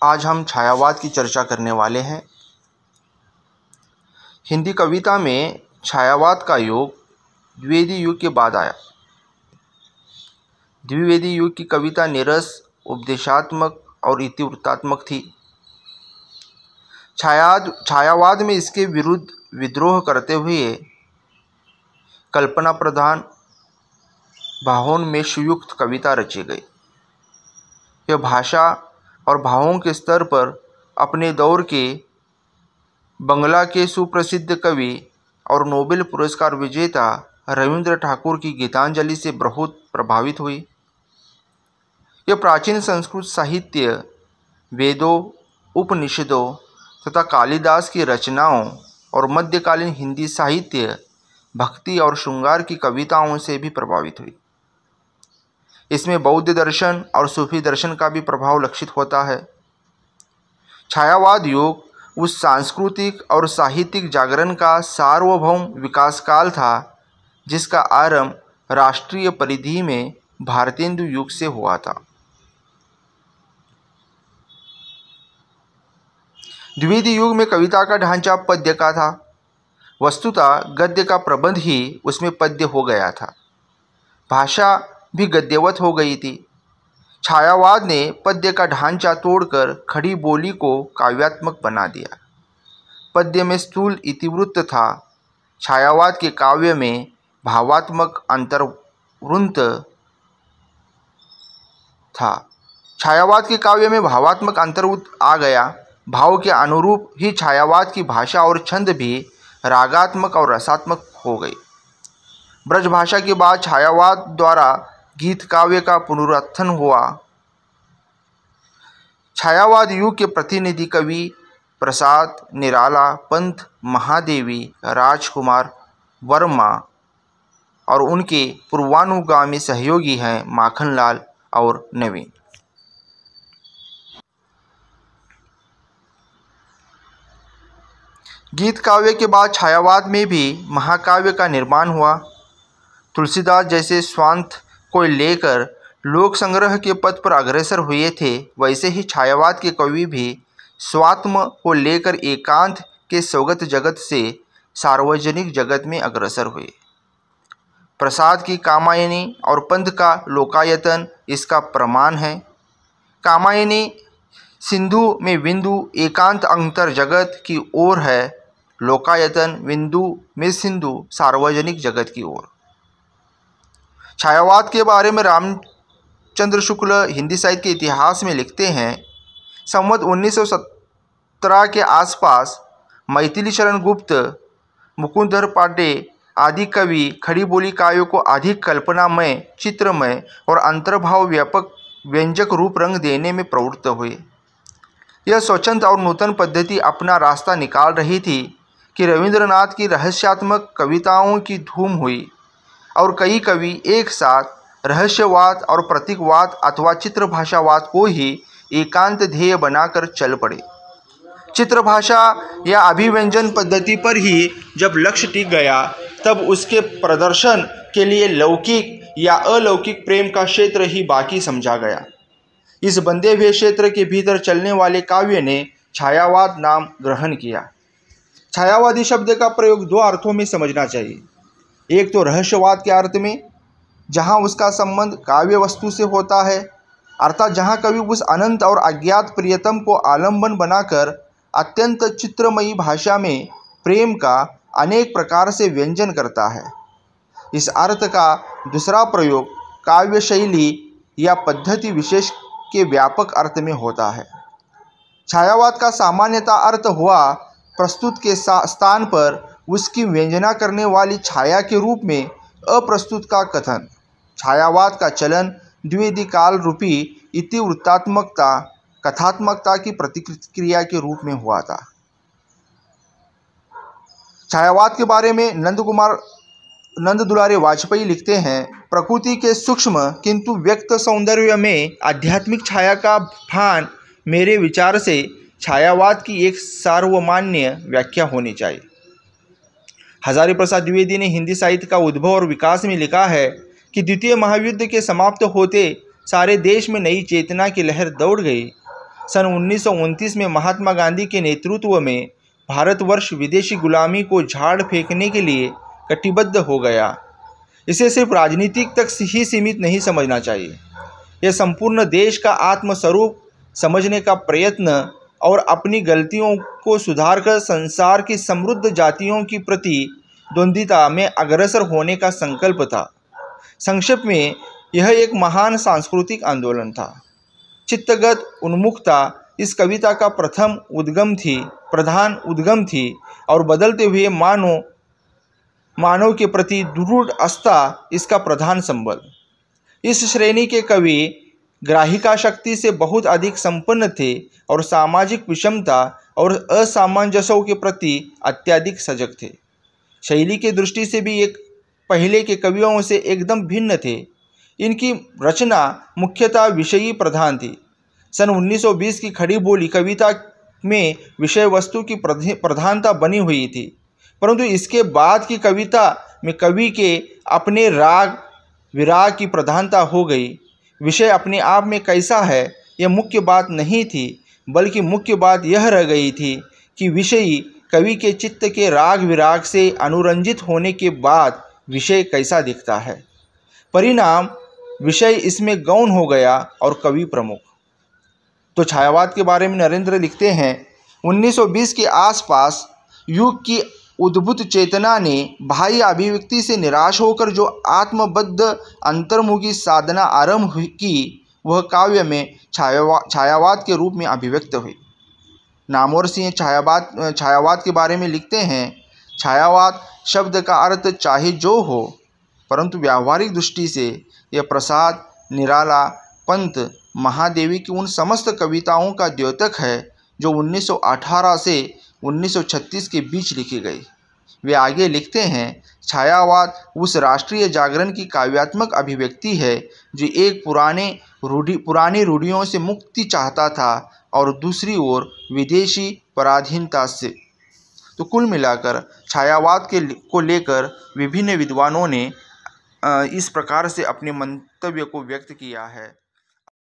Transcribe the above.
आज हम छायावाद की चर्चा करने वाले हैं। हिंदी कविता में छायावाद का योग द्विवेदी युग के बाद आया। द्विवेदी युग की कविता नीरस, उपदेशात्मक और इतिवृत्तात्मक थी। छायावाद में इसके विरुद्ध विद्रोह करते हुए कल्पना प्रधान भावों में सुयुक्त कविता रची गई। यह भाषा और भावों के स्तर पर अपने दौर के बंगला के सुप्रसिद्ध कवि और नोबेल पुरस्कार विजेता रविंद्र ठाकुर की गीतांजलि से बहुत प्रभावित हुई। यह प्राचीन संस्कृत साहित्य, वेदों, उपनिषदों तथा कालिदास की रचनाओं और मध्यकालीन हिंदी साहित्य, भक्ति और श्रृंगार की कविताओं से भी प्रभावित हुई। इसमें बौद्ध दर्शन और सूफी दर्शन का भी प्रभाव लक्षित होता है। छायावाद युग उस सांस्कृतिक और साहित्यिक जागरण का सार्वभौम विकास काल था जिसका आरंभ राष्ट्रीय परिधि में भारतेंदु युग से हुआ था। द्विवेदी युग में कविता का ढांचा पद्य का था। वस्तुतः गद्य का प्रबंध ही उसमें पद्य हो गया था। भाषा भी गद्यवत हो गई थी। छायावाद ने पद्य का ढांचा तोड़कर खड़ी बोली को काव्यात्मक बना दिया। पद्य में स्थूल इतिवृत्त था। छायावाद के काव्य में भावात्मक अंतर्वृत्त था। छायावाद के काव्य में भावात्मक अंतर्वृत्त आ गया। भाव के अनुरूप ही छायावाद की भाषा और छंद भी रागात्मक और रसात्मक हो गई। ब्रजभाषा के बाद छायावाद द्वारा गीत काव्य का पुनरुत्थान हुआ। छायावाद युग के प्रतिनिधि कवि प्रसाद, निराला, पंत, महादेवी, राजकुमार वर्मा और उनके पूर्वानुगामी सहयोगी हैं माखनलाल और नवीन। गीत काव्य के बाद छायावाद में भी महाकाव्य का निर्माण हुआ। तुलसीदास जैसे स्वांत को लेकर लोक संग्रह के पथ पर अग्रसर हुए थे, वैसे ही छायावाद के कवि भी स्वात्म को लेकर एकांत के स्वगत जगत से सार्वजनिक जगत में अग्रसर हुए। प्रसाद की कामायनी और पंत का लोकायतन इसका प्रमाण है। कामायनी सिंधु में बिंदु एकांत अंतर जगत की ओर है। लोकायतन बिंदु में सिंधु सार्वजनिक जगत की ओर। छायावाद के बारे में रामचंद्र शुक्ल हिंदी साहित्य के इतिहास में लिखते हैं, संवत 1917 के आसपास मैथिली शरण गुप्त, मुकुंदधर पांडे आदि कवि खड़ी बोली काव्यों को अधिक कल्पनामय, चित्रमय और अंतर्भाव व्यापक व्यंजक रूप रंग देने में प्रवृत्त हुए। यह स्वच्छंद और नूतन पद्धति अपना रास्ता निकाल रही थी कि रविंद्रनाथ की रहस्यात्मक कविताओं की धूम हुई और कई कवि एक साथ रहस्यवाद और प्रतीकवाद अथवा चित्रभाषावाद को ही एकांत ध्येय बनाकर चल पड़े। चित्रभाषा या अभिव्यंजन पद्धति पर ही जब लक्ष्य टिक गया, तब उसके प्रदर्शन के लिए लौकिक या अलौकिक प्रेम का क्षेत्र ही बाकी समझा गया। इस बंधे हुए क्षेत्र के भीतर चलने वाले काव्य ने छायावाद नाम ग्रहण किया। छायावादी शब्द का प्रयोग दो अर्थों में समझना चाहिए। एक तो रहस्यवाद के अर्थ में, जहाँ उसका संबंध काव्य वस्तु से होता है, अर्थात जहाँ कवि उस अनंत और अज्ञात प्रियतम को आलंबन बनाकर अत्यंत चित्रमयी भाषा में प्रेम का अनेक प्रकार से व्यंजन करता है। इस अर्थ का दूसरा प्रयोग काव्य शैली या पद्धति विशेष के व्यापक अर्थ में होता है। छायावाद का सामान्यतः अर्थ हुआ प्रस्तुत के स्थान पर उसकी व्यंजना करने वाली छाया के रूप में अप्रस्तुत का कथन। छायावाद का चलन द्विवेदी काल रूपी इतिवृत्तात्मकता, कथात्मकता की प्रतिक्रिया के रूप में हुआ था। छायावाद के बारे में नंद दुलारे वाजपेयी लिखते हैं, प्रकृति के सूक्ष्म किंतु व्यक्त सौंदर्य में आध्यात्मिक छाया का भान मेरे विचार से छायावाद की एक सार्वमान्य व्याख्या होनी चाहिए। हजारी प्रसाद द्विवेदी ने हिंदी साहित्य का उद्भव और विकास में लिखा है कि द्वितीय महायुद्ध के समाप्त होते सारे देश में नई चेतना की लहर दौड़ गई। सन 1929 में महात्मा गांधी के नेतृत्व में भारतवर्ष विदेशी गुलामी को झाड़ फेंकने के लिए कटिबद्ध हो गया। इसे सिर्फ राजनीतिक तक ही सीमित नहीं समझना चाहिए। यह संपूर्ण देश का आत्मस्वरूप समझने का प्रयत्न और अपनी गलतियों को सुधारकर संसार की समृद्ध जातियों की प्रति द्वंद्विता में अग्रसर होने का संकल्प था। संक्षेप में यह एक महान सांस्कृतिक आंदोलन था। चित्तगत उन्मुखता इस कविता का प्रधान उद्गम थी और बदलते हुए मानव के प्रति दृढ़ आस्था इसका प्रधान संबल। इस श्रेणी के कवि ग्राहिका शक्ति से बहुत अधिक संपन्न थे और सामाजिक विषमता और असामंजस्यों के प्रति अत्यधिक सजग थे। शैली की दृष्टि से भी एक पहले के कवियों से एकदम भिन्न थे। इनकी रचना मुख्यतः विषयी प्रधान थी। सन 1920 की खड़ी बोली कविता में विषय वस्तु की प्रधानता बनी हुई थी, परंतु इसके बाद की कविता में कवि के अपने राग विराग की प्रधानता हो गई। विषय अपने आप में कैसा है यह मुख्य बात नहीं थी, बल्कि मुख्य बात यह रह गई थी कि विषयी कवि के चित्त के राग विराग से अनुरंजित होने के बाद विषय कैसा दिखता है। परिणाम विषय इसमें गौण हो गया और कवि प्रमुख। तो छायावाद के बारे में नरेंद्र लिखते हैं, 1920 के आसपास युग की उद्भूत चेतना ने बाह्य अभिव्यक्ति से निराश होकर जो आत्मबद्ध अंतर्मुखी साधना आरंभ की, वह काव्य में छायावाद के रूप में अभिव्यक्त हुई। नामवर सिंह छायावाद के बारे में लिखते हैं, छायावाद शब्द का अर्थ चाहे जो हो, परंतु व्यावहारिक दृष्टि से यह प्रसाद, निराला, पंत, महादेवी की उन समस्त कविताओं का द्योतक है जो 1918 से 1936 के बीच लिखी गई। वे आगे लिखते हैं, छायावाद उस राष्ट्रीय जागरण की काव्यात्मक अभिव्यक्ति है जो एक पुरानी रूढ़ियों से मुक्ति चाहता था और दूसरी ओर विदेशी पराधीनता से। तो कुल मिलाकर छायावाद को लेकर विभिन्न विद्वानों ने इस प्रकार से अपने मंतव्य को व्यक्त किया है।